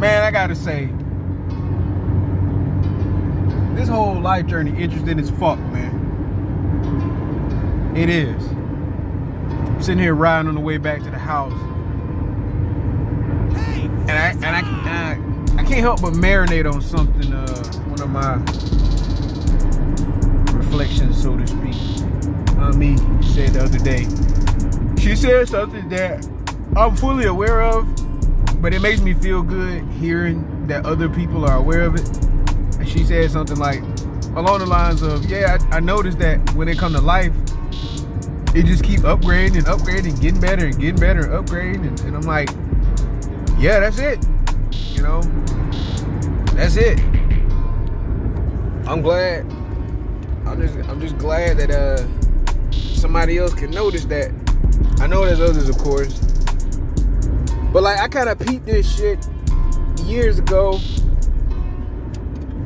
Man, I gotta say, this whole life journey interesting as fuck, man. It is. I'm sitting here riding on the way back to the house, and I can't help but marinate on something. One of my reflections, so to speak. Me said the other day. She said something that I'm fully aware of, but it makes me feel good hearing that other people are aware of it. And she said something like along the lines of, yeah, I noticed that when it comes to life, it just keep upgrading and upgrading, getting better and getting better, upgrading. And I'm like, yeah, that's it. You know, that's it. I'm glad. I'm just glad that somebody else can notice that. I know there's others, of course. But like, I kind of peeped this shit years ago.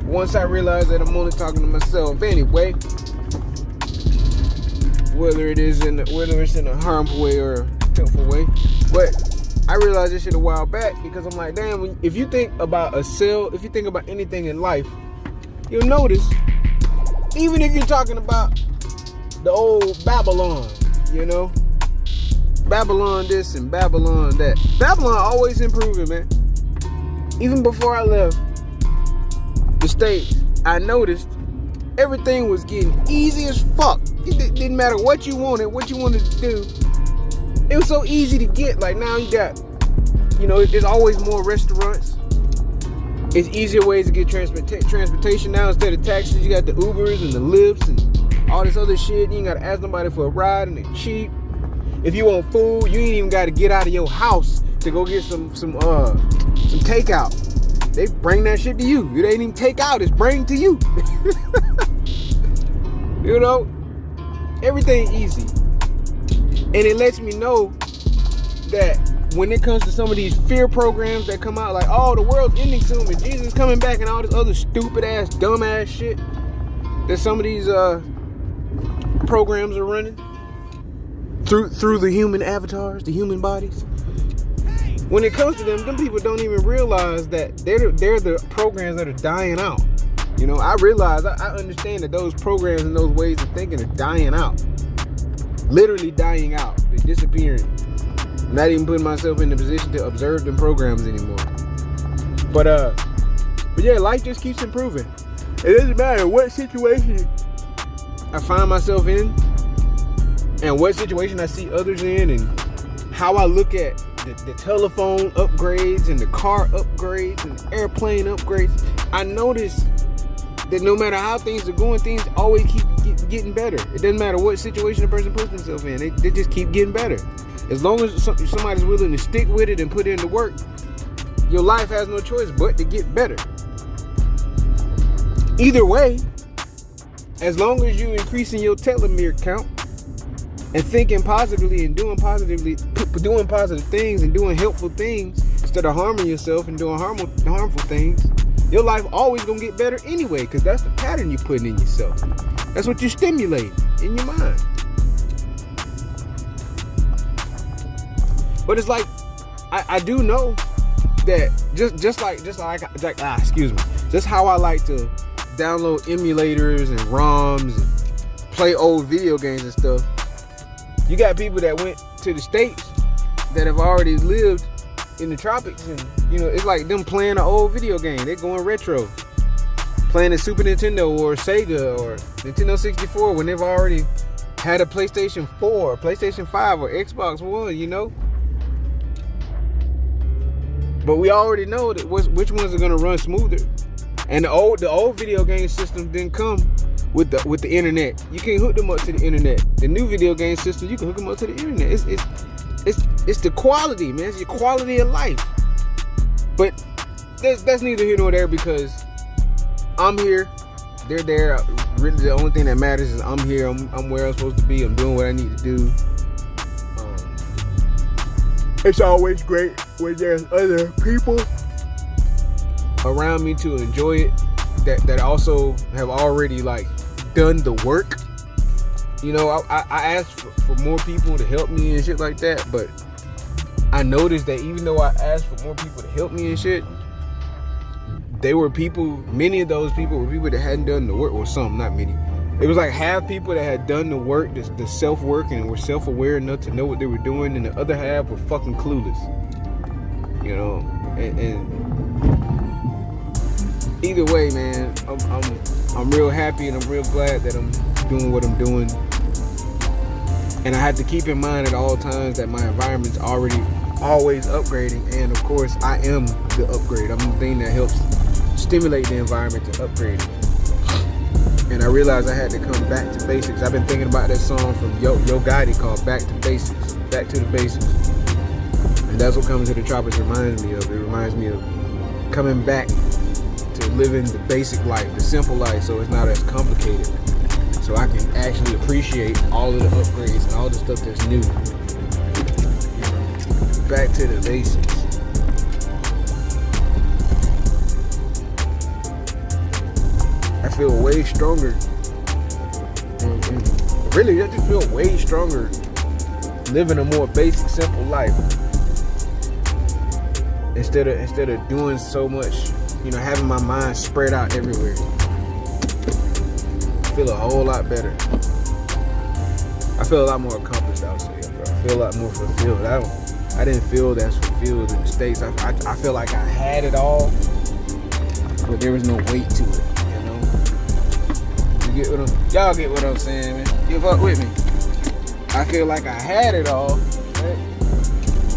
Once I realized that I'm only talking to myself anyway. Whether it's in a harmful way or a helpful way. But I realized this shit a while back because I'm like, damn, if you think about a cell, if you think about anything in life, you'll notice, even if you're talking about the old Babylon, you know, Babylon this and Babylon that. Babylon always improving, man. Even before I left the States, I noticed everything was getting easy as fuck. It didn't matter what you wanted to do. It was so easy to get. Like now you got, you know, there's always more restaurants. It's easier ways to get transportation now. Instead of taxis, you got the Ubers and the Lyfts and all this other shit. You ain't gotta ask nobody for a ride and they're cheap. If you want food, you ain't even gotta get out of your house to go get some takeout. They bring that shit to you. It ain't even take out, it's bring to you. You know, everything easy. And it lets me know that when it comes to some of these fear programs that come out, like, oh, the world's ending soon and Jesus is coming back and all this other stupid ass, dumb ass shit that some of these programs are running through the human avatars, the human bodies. When it comes to them people don't even realize that they're the programs that are dying out. You know, I realize, I understand that those programs and those ways of thinking are dying out. Literally dying out. They're disappearing. I'm not even putting myself in the position to observe them programs anymore. But yeah, life just keeps improving. It doesn't matter what situation I find myself in and what situation I see others in and how I look at the telephone upgrades and the car upgrades and the airplane upgrades. I notice that no matter how things are going, things always keep getting better. It doesn't matter what situation a person puts themselves in. They just keep getting better. As long as somebody's willing to stick with it and put in the work, your life has no choice but to get better. Either way, as long as you increasing your telomere count and thinking positively and doing positive things and doing helpful things instead of harming yourself and doing harmful things, your life always gonna get better anyway, because that's the pattern you're putting in yourself. That's what you stimulate in your mind. But it's like, I do know that just how I like to download emulators and ROMs and play old video games and stuff. You got people that went to the States that have already lived in the tropics, and you know, it's like them playing an old video game. They're going retro, playing a Super Nintendo or Sega or Nintendo 64 when they've already had a PlayStation 4, PlayStation 5, or Xbox One, you know. But we already know that which ones are gonna run smoother. And the old video game system didn't come with the internet. You can't hook them up to the internet. The new video game system, you can hook them up to the internet. It's the quality, man. It's your quality of life. But that's neither here nor there, because I'm here, they're there. Really, the only thing that matters is I'm here. I'm where I'm supposed to be. I'm doing what I need to do. It's always great when there's other people around me to enjoy it that also have already like done the work. You know, I asked for more people to help me and shit like that, but I noticed that even though I asked for more people to help me and shit, they were people, many of those people were people that hadn't done the work, or some, not many. It was like half people that had done the work, the self-work, and were self-aware enough to know what they were doing, and the other half were fucking clueless. You know, and either way, man, I'm real happy and I'm real glad that I'm doing what I'm doing. And I have to keep in mind at all times that my environment's always upgrading, and of course I am the upgrade. I'm the thing that helps stimulate the environment to upgrade it. And I realized I had to come back to basics. I've been thinking about that song from Yo Gotti called Back to Basics. Back to the basics. And that's what Coming to the Tropics reminds me of. It reminds me of coming back to living the basic life, the simple life, so it's not as complicated. So I can actually appreciate all of the upgrades and all the stuff that's new. Back to the basics. I feel way stronger. And really, I just feel way stronger living a more basic, simple life. Instead of doing so much, you know, having my mind spread out everywhere. I feel a whole lot better. I feel a lot more accomplished, I would say, bro. I feel a lot more fulfilled. I didn't feel as fulfilled in the States. I feel like I had it all, but there was no weight to it, you know? Y'all get what I'm saying, man. Give up with me. I feel like I had it all, right?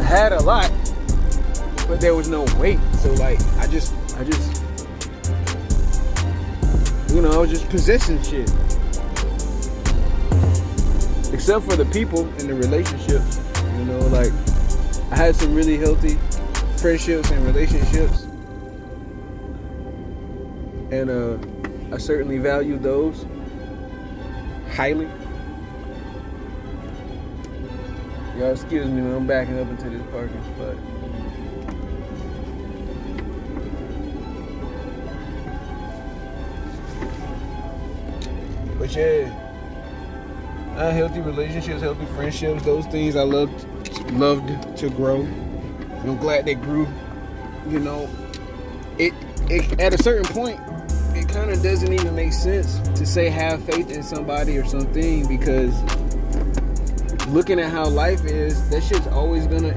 I had a lot, but there was no weight. So like, I just, you know, I was just possessing shit. Except for the people and the relationships, you know, like I had some really healthy friendships and relationships, and I certainly value those highly. Y'all excuse me when I'm backing up into this parking spot. But yeah, healthy relationships, healthy friendships, those things I loved to grow. And I'm glad they grew. You know, it at a certain point, it kind of doesn't even make sense to say have faith in somebody or something, because looking at how life is, that shit's always gonna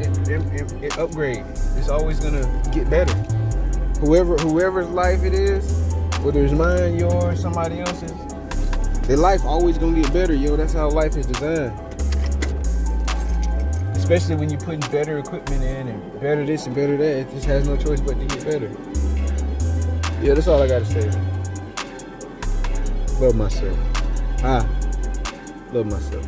upgrade. It's always gonna get better. Whoever's life it is, whether it's mine, yours, somebody else's, their life always gonna get better, yo. That's how life is designed. Especially when you're putting better equipment in and better this and better that. It just has no choice but to get better. Yeah, that's all I gotta say. Love myself. Love myself.